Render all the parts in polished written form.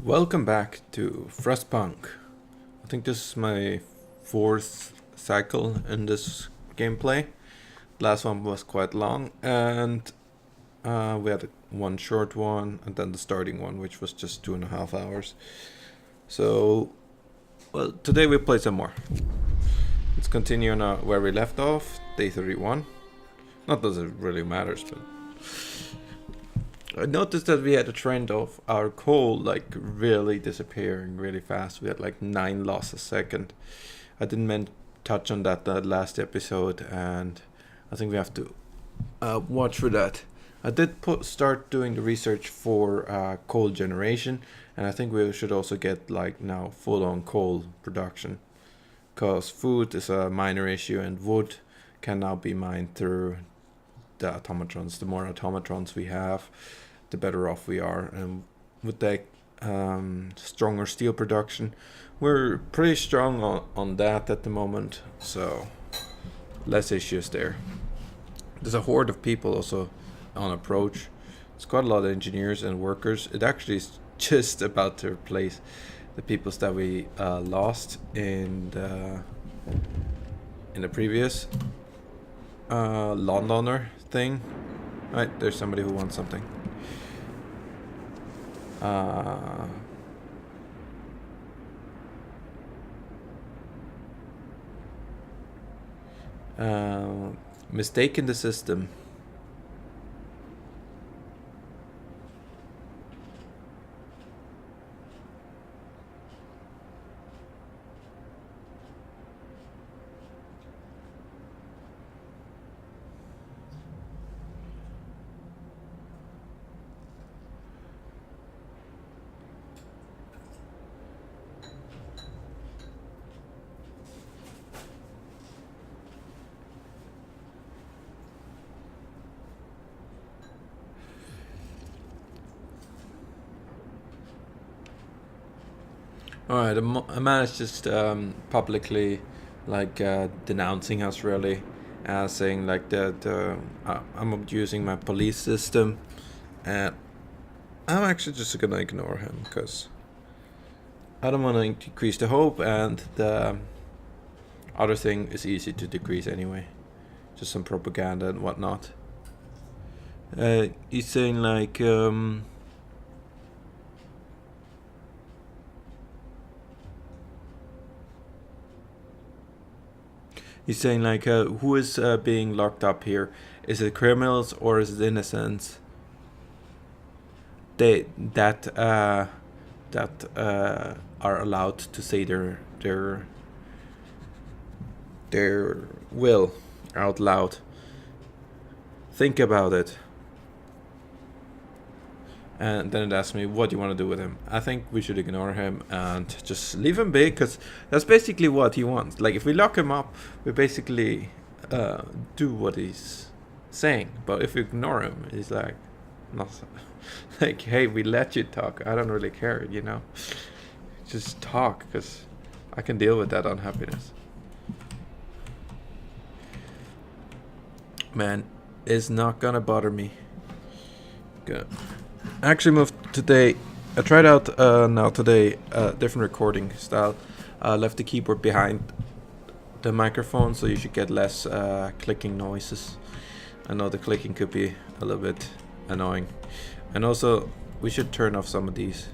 Welcome back to Frostpunk. I think this is my fourth cycle in this gameplay. Last one was quite long, and we had one short one, and then the starting one, which was just 2.5 hours. So, well, today we play some more. Let's continue on where we left off, day 31. Not that it really matters, but I noticed that we had a trend of our coal like really disappearing really fast. We had like 9 loss a second. I didn't touch on that last episode, and I think we have to watch for that. I did start doing the research for coal generation, and I think we should also get like now full-on coal production, because food is a minor issue and wood can now be mined through the automatrons. The more automatrons we have, the better off we are. And with that stronger steel production, we're pretty strong on that at the moment, so less issues there. There's a horde of people also on approach. It's quite a lot of engineers and workers. It actually is just about to replace the peoples that we lost in the previous landowner thing. Right, there's somebody who wants something. Mistake in the system. Alright, a man is just publicly like denouncing us really, saying like that I'm abusing my police system, and I'm actually just gonna ignore him because I don't want to decrease the hope, and the other thing is easy to decrease anyway, just some propaganda and whatnot. He's saying like he's saying like who is being locked up here? Is it criminals or is it innocents? That are allowed to say their will out loud. Think about it. And then it asks me, what do you want to do with him? I think we should ignore him and just leave him be, because that's basically what he wants. Like, if we lock him up, we basically do what he's saying. But if we ignore him, he's like, nothing. Like, hey, we let you talk. I don't really care, you know? Just talk, because I can deal with that unhappiness. Man, it's not gonna bother me. Good. I actually moved today. I tried out now today a different recording style. Left the keyboard behind the microphone, so you should get less clicking noises. I know the clicking could be a little bit annoying. And also, we should turn off some of these.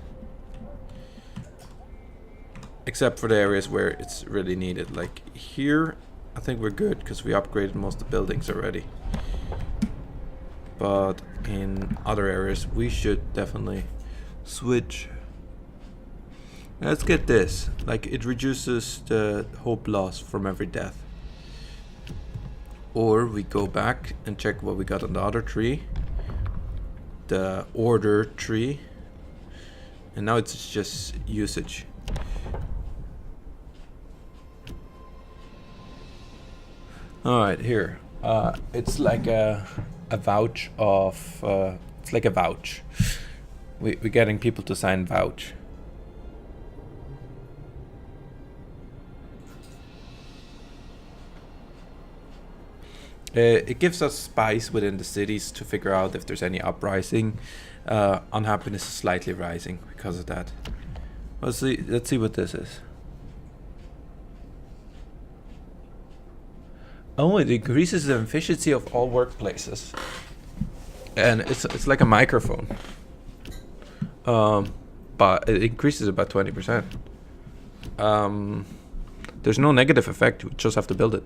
Except for the areas where it's really needed. Like here, I think we're good because we upgraded most of the buildings already. But in other areas, we should definitely switch. Let's get this. Like, it reduces the hope loss from every death. Or we go back and check what we got on the other tree. The order tree. And now it's just usage. Alright, here. It's like a vouch of it's like a vouch. We're getting people to sign vouch. It gives us spies within the cities to figure out if there's any uprising. unhappiness is slightly rising because of that. Let's see what this is. Oh, it increases the efficiency of all workplaces. And it's like a microphone. But it increases it by 20%. There's no negative effect, we just have to build it.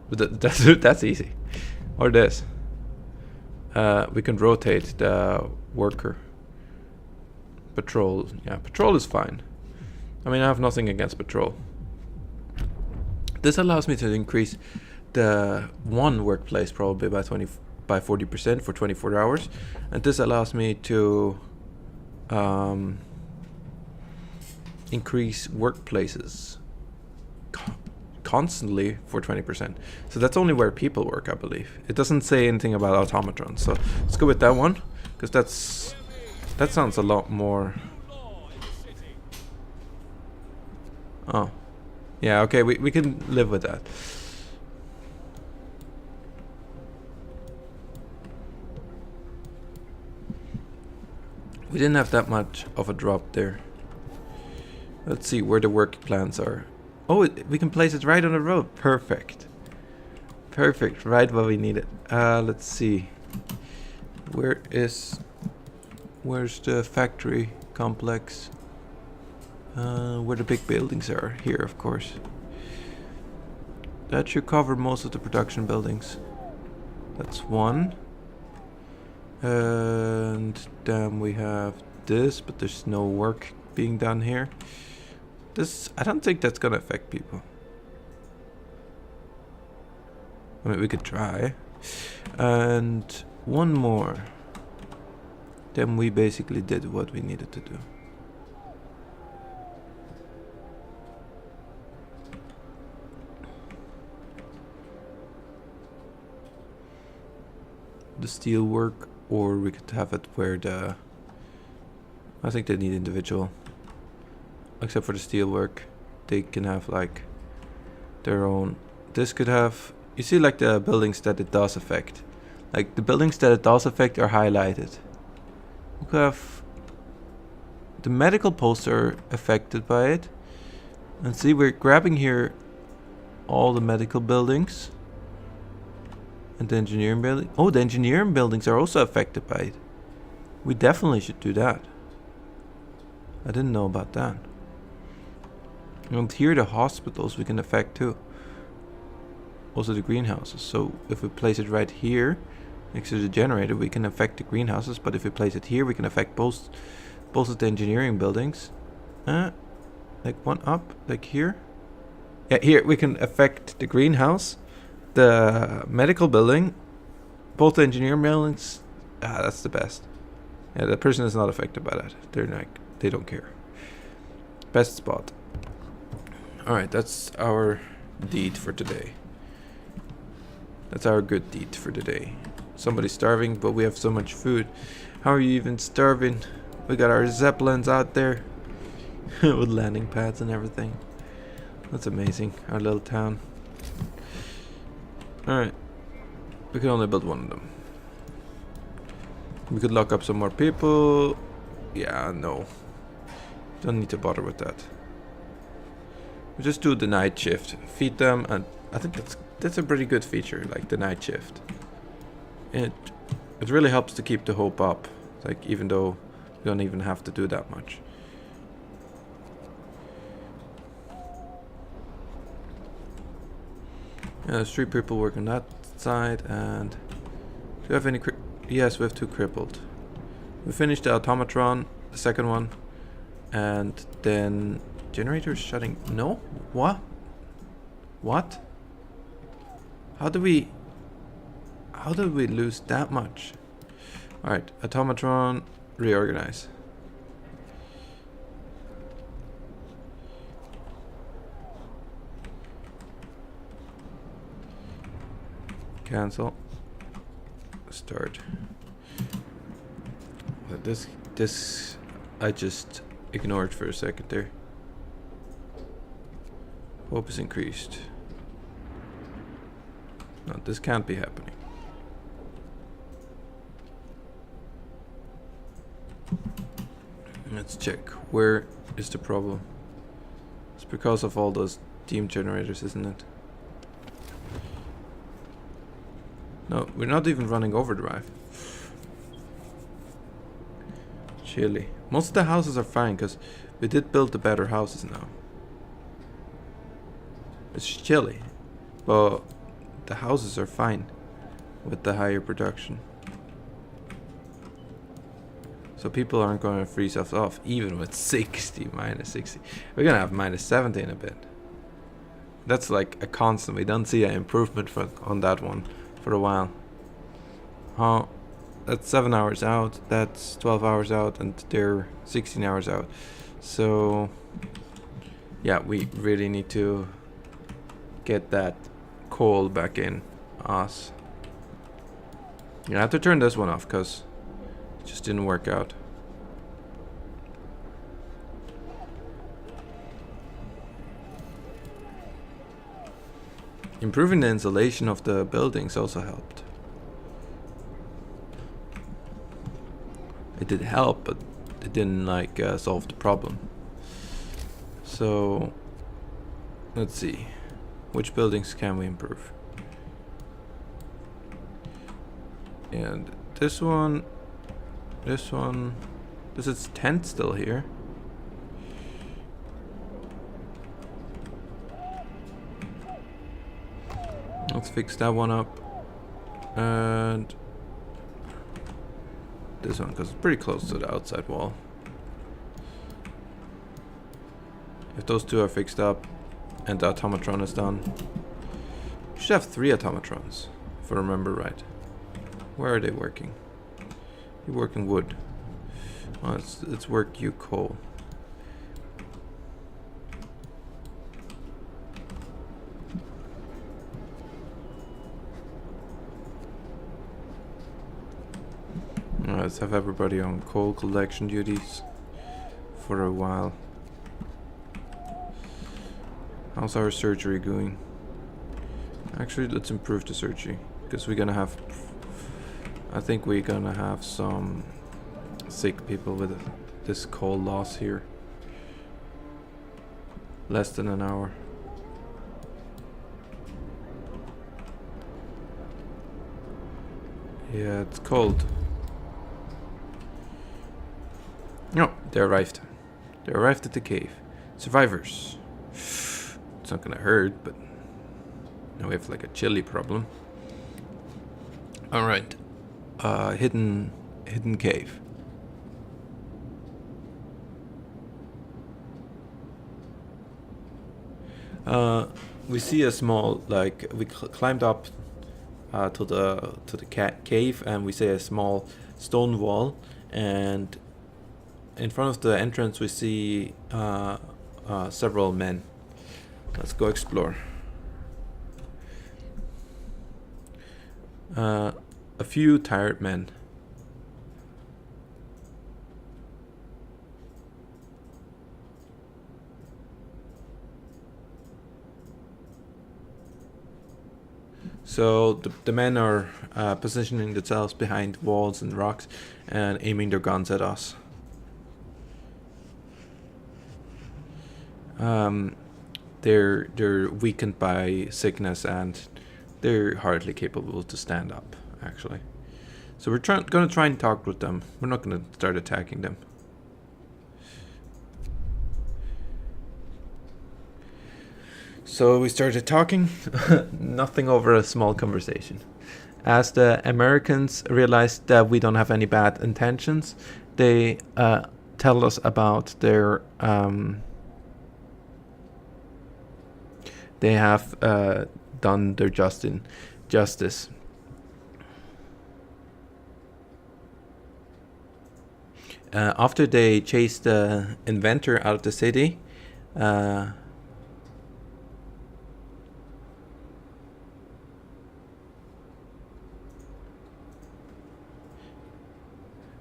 But that's easy. Or this. We can rotate the worker. Patrol. Yeah, patrol is fine. I mean, I have nothing against patrol. This allows me to increase the one workplace probably by 40% for 24 hours. And this allows me to increase workplaces constantly for 20%. So that's only where people work, I believe. It doesn't say anything about automatrons. So let's go with that one, because that sounds a lot more. Oh. Yeah, okay, we can live with that. We didn't have that much of a drop there. Let's see where the work plans are. Oh, we can place it right on the road. Perfect. Perfect, right where we need it. Let's see. Where's the factory complex? Where the big buildings are. Here, of course. That should cover most of the production buildings. That's one. And then we have this, but there's no work being done here. This, I don't think that's gonna affect people. I mean, we could try. And one more. Then we basically did what we needed to do. The steel work, or we could have it where the, I think they need individual, except for the steel work. They can have like their own. This could have, you see, like the buildings that it does affect, like the buildings that it does affect are highlighted. We could have the medical posts are affected by it, and see, we're grabbing here all the medical buildings. And the engineering building. Oh, the engineering buildings are also affected by it. We definitely should do that. I didn't know about that. And here the hospitals we can affect too. Also the greenhouses. So if we place it right here next to the generator, we can affect the greenhouses. But if we place it here, we can affect both of the engineering buildings. Like one up, like here. Yeah, here we can affect the greenhouse, the medical building, both the engineering buildings. That's the best. Yeah, the person is not affected by that. They don't care. Best spot. Alright, that's our deed for today. That's our good deed for today. Somebody's starving, but we have so much food. How are you even starving? We got our zeppelins out there with landing pads and everything. That's amazing. Our little town. Alright. We can only build one of them. We could lock up some more people. Yeah, no. Don't need to bother with that. We just do the night shift. Feed them, and I think that's a pretty good feature, like the night shift. It really helps to keep the hope up. Like, even though we don't even have to do that much. Yeah, there's 3 people working that side, and do you have any? Yes, we have 2 crippled. We finished the automatron, the second one, and then generator shutting. No, what? What? How did we lose that much? All right, automatron, reorganize. Cancel. Start. This I just ignored for a second there. Hope is increased. No, this can't be happening. Let's check. Where is the problem? It's because of all those steam generators, isn't it? No, we're not even running overdrive. Chilly. Most of the houses are fine because we did build the better houses now. It's chilly, but the houses are fine with the higher production. So people aren't going to freeze us off even with 60, minus 60. We're going to have minus 70 in a bit. That's like a constant. We don't see an improvement on that one for a while. Oh, that's 7 hours out, that's 12 hours out, and they're 16 hours out. So yeah, we really need to get that coal back in us. I have to turn this one off because it just didn't work out. Improving the insulation of the buildings also helped. It did help, but it didn't like solve the problem. So let's see, which buildings can we improve? And this one, this is tent still here. Let's fix that one up. And this one, because it's pretty close to the outside wall. If those two are fixed up and the automatron is done, we should have 3 automatrons, if I remember right. Where are they working? You working wood. Oh, let's work you coal. Let's have everybody on coal collection duties for a while. How's our surgery going? Actually, let's improve the surgery because we're gonna have, I think we're gonna have some sick people with this coal loss here. Less than an hour. Yeah, it's cold. No, they arrived. They arrived at the cave. Survivors. It's not gonna hurt, but now we have like a chilly problem. Alright. Hidden cave. We see a small, like, we climbed up to the cave, and we see a small stone wall, and in front of the entrance we see several men. Let's go explore. A few tired men. So the men are positioning themselves behind walls and rocks and aiming their guns at us. They're weakened by sickness and they're hardly capable to stand up, actually. So we're gonna try and talk with them. We're not gonna start attacking them. So we started talking, nothing over a small conversation. As the Americans realized that we don't have any bad intentions, they tell us about their they have done their justice. After they chased the inventor out of the city,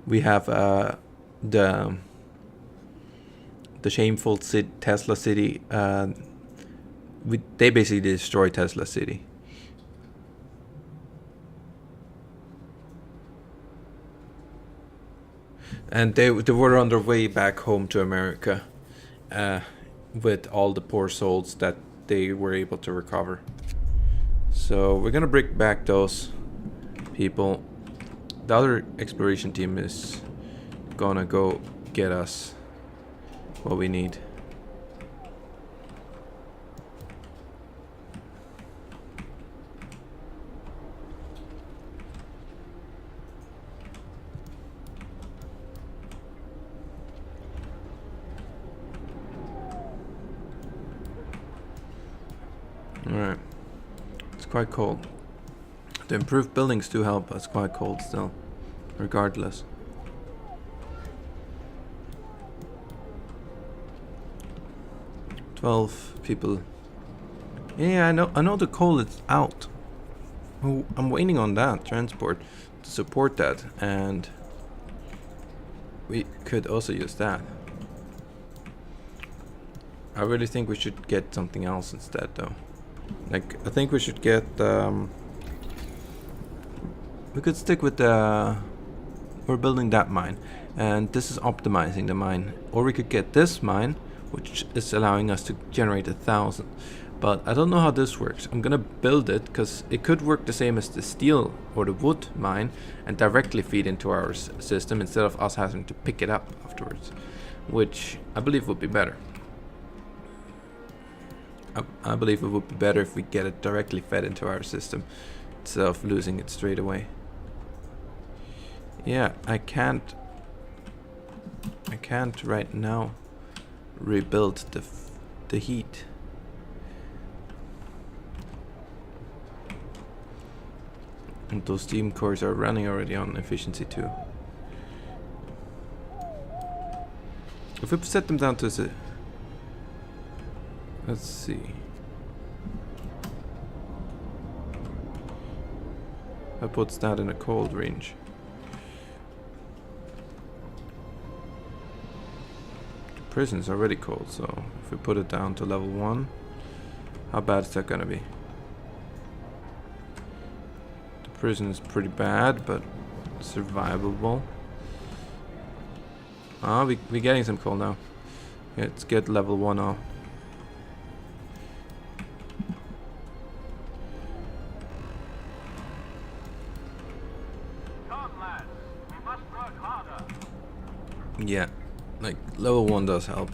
we have the shameful Tesla city. They basically destroy Tesla city. And they were on their way back home to America, with all the poor souls that they were able to recover. So we're gonna bring back those people. The other exploration team is gonna go get us what we need. Alright. It's quite cold. The improved buildings do help, but it's quite cold still. Regardless. $12 people. Yeah, I know the coal is out. Oh, I'm waiting on that transport to support that, and we could also use that. I really think we should get something else instead, though. Like, I think we should get, we could stick with the, we're building that mine, and this is optimizing the mine. Or we could get this mine, which is allowing us to generate 1,000. But I don't know how this works. I'm gonna build it, because it could work the same as the steel or the wood mine, and directly feed into our system, instead of us having to pick it up afterwards. Which I believe would be better. I believe it would be better if we get it directly fed into our system instead of losing it straight away. Yeah, I can't right now rebuild the heat. And those steam cores are running already on efficiency 2. If we set them down to let's see. That puts that in a cold range. The prison's already cold, so if we put it down to level 1, how bad is that gonna be? The prison is pretty bad, but survivable. Ah, we're getting some coal now. Let's get level 1 off. Yeah, like level 1 does help.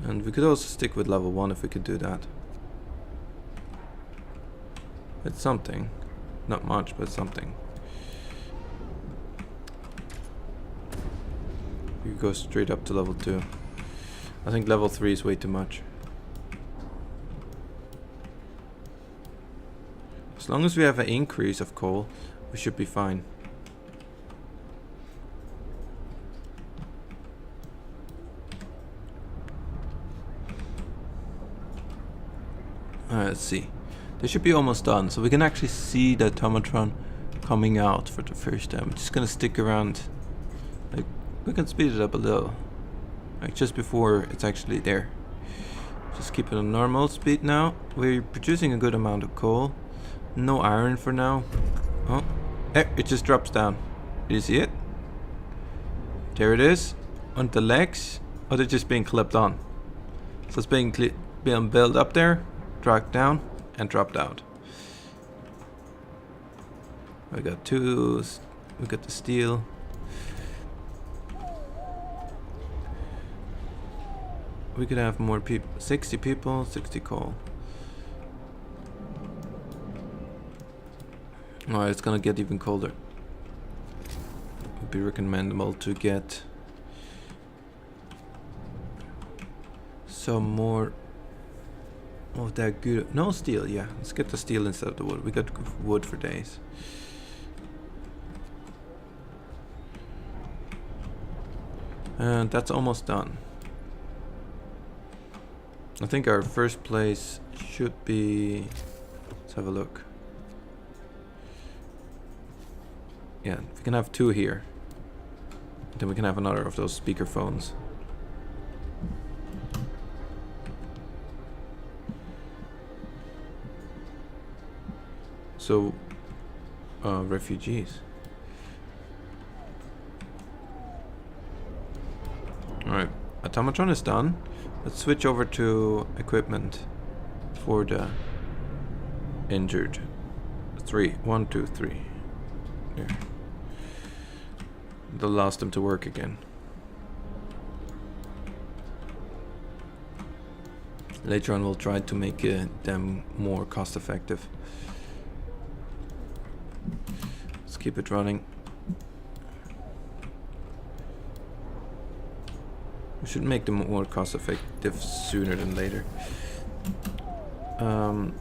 And we could also stick with level 1 if we could do that. It's something. Not much, but something. We go straight up to level 2. I think level 3 is way too much. As long as we have an increase of coal, we should be fine. Let's see. They should be almost done, so we can actually see the automatron coming out for the first time. I'm just gonna stick around. Like, we can speed it up a little, like just before it's actually there. Just keep it on normal speed now. We're producing a good amount of coal. No iron for now. Oh, it just drops down. Did you see it? There it is, on the legs. Oh, they're just being clipped on. So it's being built up there, dragged down, and dropped out. We got 2. We got the steel. We could have more people. 60 people, 60 coal. Oh, it's gonna get even colder. It would be recommendable to get some more of that good. No steel, yeah. Let's get the steel instead of the wood. We got wood for days. And that's almost done. I think our first place should be. Let's have a look. Yeah, we can have 2 here. Then we can have another of those speaker phones. So, refugees. Alright, automatron is done. Let's switch over to equipment for the injured. 3, 1, 2, 3. There. They'll allow them to work again. Later on we'll try to make them more cost effective. Let's keep it running. We should make them more cost effective sooner than later.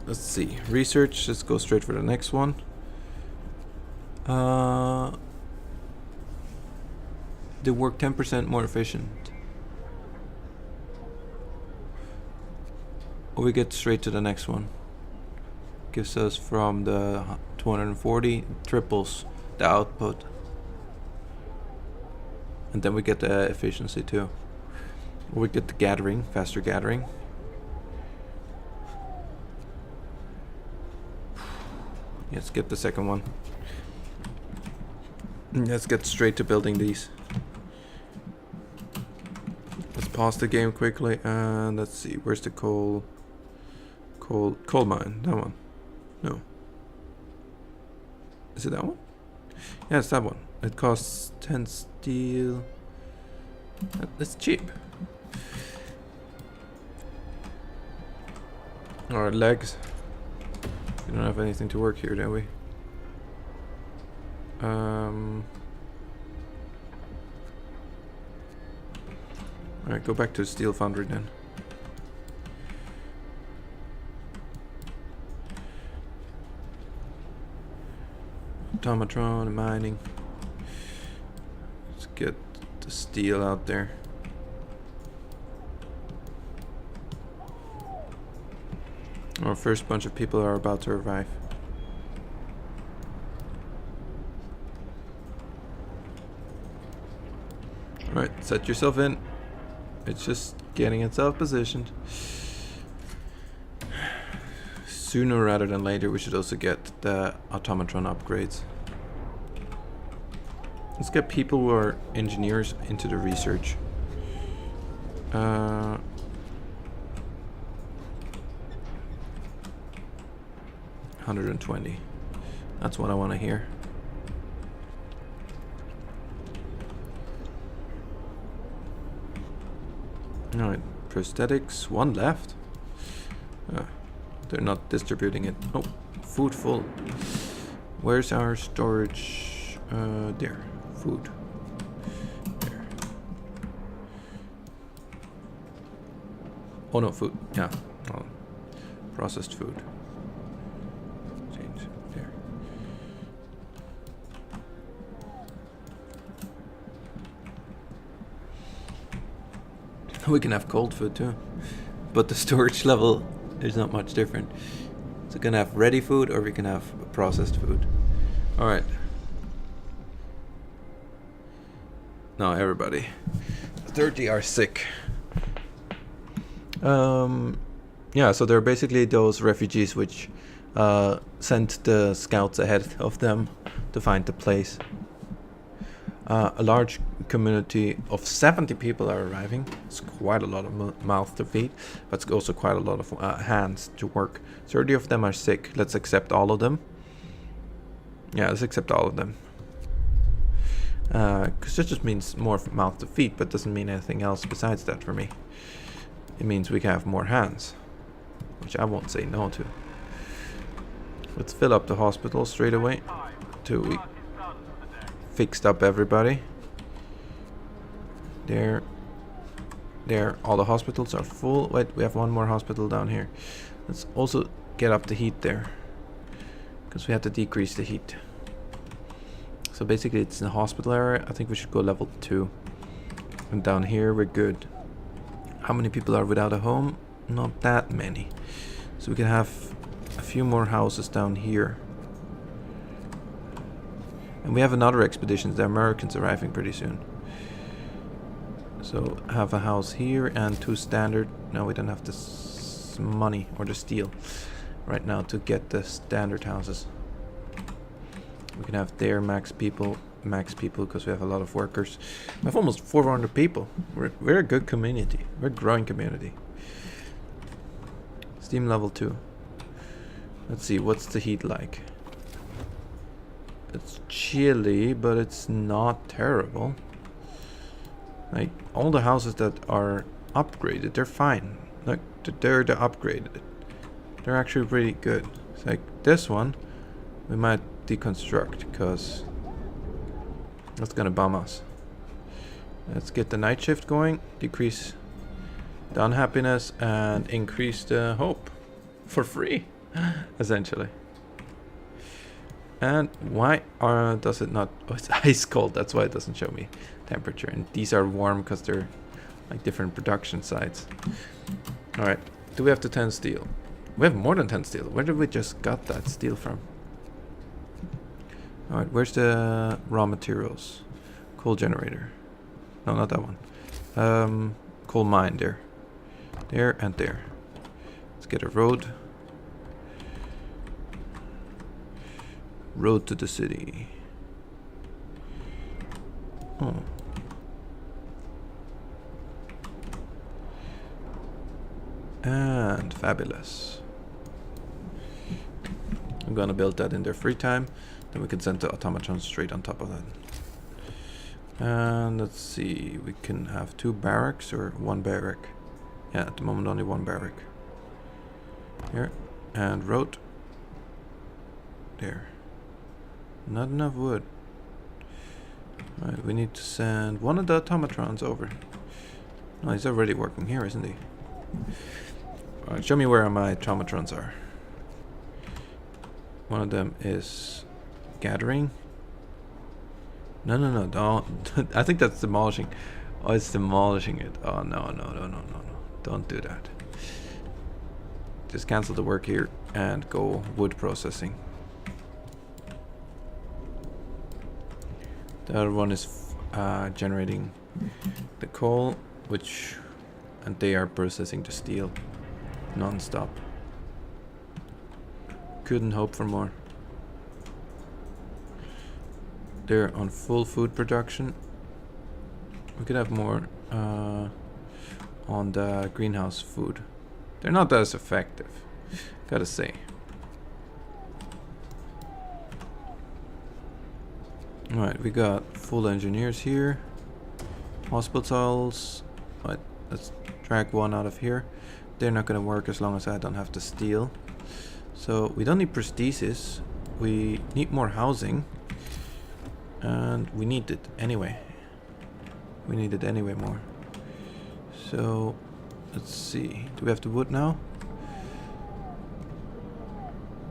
Let's see. Research, let's go straight for the next one. They work 10% more efficient. Or we get straight to the next one. Gives us from the 240, triples the output. And then we get the efficiency too. Or we get the gathering, faster gathering. Let's get the second one. Let's get straight to building these. Let's pause the game quickly and let's see, where's the coal mine? That one. No. Is it that one? Yeah, it's that one. It costs 10 steel. That's cheap. Alright, legs. We don't have anything to work here, do we? Alright, go back to the steel foundry then. Automatron and mining. Let's get the steel out there. Our first bunch of people are about to arrive. Alright, set yourself in. It's just getting itself positioned. Sooner rather than later we should also get the automatron upgrades. Let's get people who are engineers into the research. 120. That's what I want to hear. Alright, prosthetics, one left. They're not distributing it. Oh, food full. Where's our storage? There, food. There. Oh no, food. Yeah, oh, processed food. Change there. We can have cold food too, but the storage level is not much different. So we can have ready food or we can have processed food. Alright. Now everybody. 30 are sick. Yeah, so they're basically those refugees which sent the scouts ahead of them to find the place. A large community of 70 people are arriving. It's quite a lot of mouth to feed, but it's also quite a lot of hands to work. 30 of them are sick. Let's accept all of them. Yeah, let's accept all of them. Because it just means more mouth to feed, but doesn't mean anything else besides that for me. It means we can have more hands, which I won't say no to. Let's fill up the hospital straight away till we fixed up everybody. There. All the hospitals are full. Wait, we have one more hospital down here. Let's also get up the heat there, because we have to decrease the heat. So basically it's in the hospital area. I think we should go level 2. And down here we're good. How many people are without a home? Not that many. So we can have a few more houses down here. And we have another expedition. The Americans arriving pretty soon. So have a house here and 2 standard. No, we don't have this money or the steel right now to get the standard houses. We can have there max people max people because we have a lot of workers. We have almost 400 people. We're a good community. We're a growing community. Steam level 2. Let's see, what's the heat like? It's chilly, but it's not terrible. Like, all the houses that are upgraded, they're fine. Like, they're upgraded. They're actually pretty good. It's like, this one, we might deconstruct, because that's gonna bum us. Let's get the night shift going, decrease the unhappiness, and increase the hope. For free, essentially. And why does it not... Oh, it's ice cold. That's why it doesn't show me temperature. And these are warm because they're like different production sites. Alright. Do we have the 10 steel? We have more than 10 steel. Where did we just got that steel from? Alright. Where's the raw materials? Coal generator. No, not that one. Coal mine there. There and there. Let's get a road. Road to the city. Oh. And fabulous. I'm gonna build that in their free time. Then we can send the automaton straight on top of that. And let's see. We can have 2 barracks or 1 barrack. Yeah, at the moment only 1 barrack. Here. And road. There. Not enough wood. Alright, we need to send one of the automatrons over. No, he's already working here, isn't he? Alright, show me where my automatrons are. One of them is gathering. No, don't. I think that's demolishing. Oh, it's demolishing it. Oh, no. Don't do that. Just cancel the work here and go wood processing. The other one is generating the coal, and they are processing the steel non-stop. Couldn't hope for more. They're on full food production. We could have more on the greenhouse food. They're not as effective, gotta say. Alright, we got full engineers here. Hospitals. Alright, let's drag one out of here. They're not gonna work as long as I don't have to steal. So we don't need prosthesis. We need more housing. And we need it anyway. We need it anyway more. So let's see. Do we have the wood now?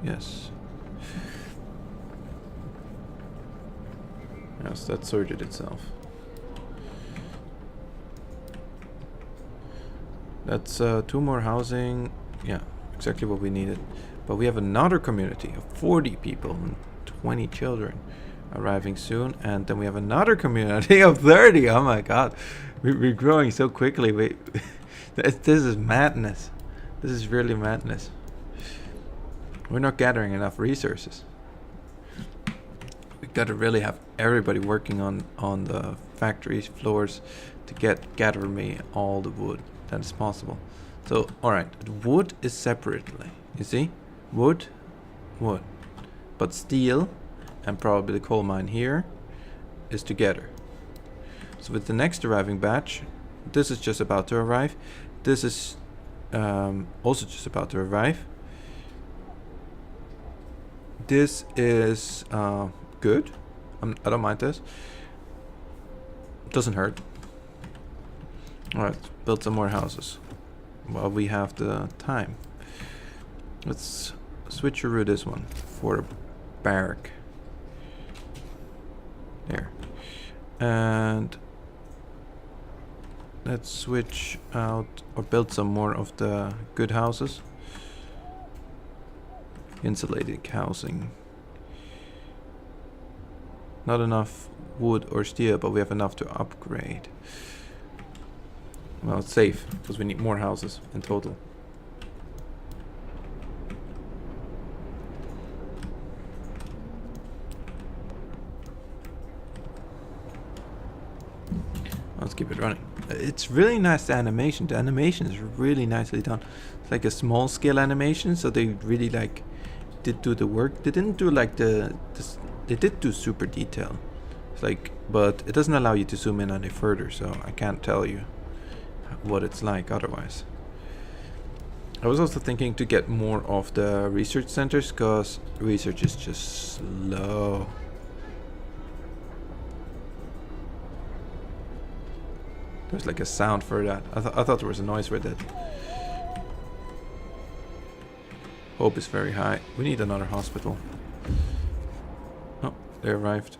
Yes. Yes, that sorted itself. That's 2 more housing. Yeah, exactly what we needed. But we have another community of 40 people and 20 children arriving soon. And then we have another community of 30. Oh my god. We're growing so quickly. This is madness. This is really madness. We're not gathering enough resources. We gotta really have everybody working on the factories floors to gather me all the wood that is possible. So alright, wood is separately. You see? Wood. But steel and probably the coal mine here is together. So with the next arriving batch, this is just about to arrive. This is also just about to arrive. This is good. I don't mind this. Doesn't hurt. Alright, build some more houses while we have the time. Let's switcheroo this one for a barrack. There. And let's switch out or build some more of the good houses. Insulated housing. Not enough wood or steel, but we have enough to upgrade. Well, it's safe because we need more houses in total. it's really nice, the animation. The animation is really nicely done. It's like a small scale animation, so they really like did do the work. They didn't do like they did do super detail. It's like, but it doesn't allow you to zoom in any further, so I can't tell you what it's like otherwise. I was also thinking to get more of the research centers, because research is just slow. There's like a sound for that. I thought there was a noise with it. Hope is very high. We need another hospital. Oh, they arrived.